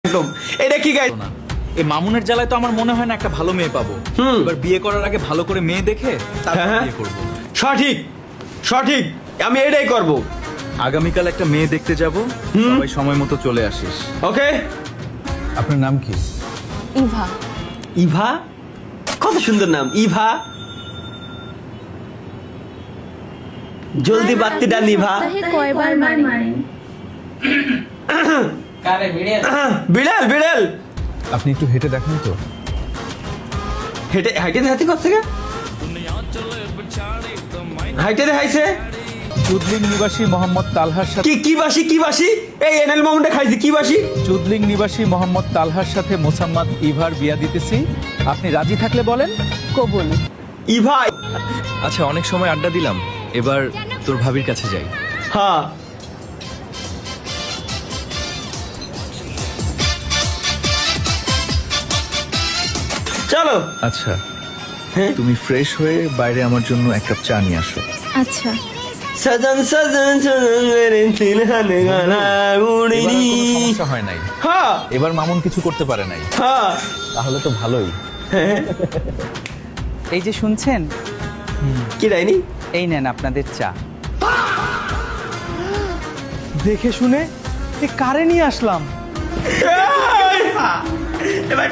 একদম এটা কি গাই না এই মামুনের জ্বালায় তো আমার মনে হয় না একটা ভালো মেয়ে পাবো। এবার বিয়ে করার আগে ভালো করে মেয়ে দেখে তারপর হ্যাঁ। বিয়ে করব। সঠিক সঠিক আমি এটাই করব। আগামীকাল একটা মেয়ে দেখতে যাব, সবাই সময় মতো চলে আসিস। ওকে আপনার নাম কি? ইভা। ইভা, কত সুন্দর নাম ইভা। জলদি বাত্তিটা নিভা। সপ্তাহে কয়বার মারেন? বিড়াল বিড়াল আপনি একটু হেঁটে দেখেন তো। হেঁটে হাইটে হাতি করছে কে? হাইটে দেখাইছে চুদলিং নিবাসী মোহাম্মদ তালহার সাথে কি কি বাসি কি বাসি এই এনএল মোমেন্টে খাইছি কি বাসি? চুদলিং নিবাসী মোহাম্মদ তালহার সাথে মোসাম্মদ ইভার বিয়া দিতেছি। আপনি রাজি থাকলে বলেন। কবুল। ইভা। আচ্ছা অনেক সময় আড্ডা দিলাম, এবার তোর ভাবির কাছে যাই। হ্যাঁ চলো। আচ্ছা হ্যাঁ তুমি ফ্রেশ হয়ে বাইরে আমার জন্য এক কাপ চা নিয়ে আসো। আচ্ছা। সজন সজন সজন মেরে তিলহানে গানা এবার আর উড়িনি। কোনো সমস্যা হয় নাই। হ্যাঁ এবার মামুন কিছু করতে পারে নাই, হ্যাঁ তাহলে তো ভালোই। এই যে শুনছেন, কি রাইনি? এই নেন আপনাদের চা। দেখে শুনে এ কারে নিয়ে আসলাম। এবার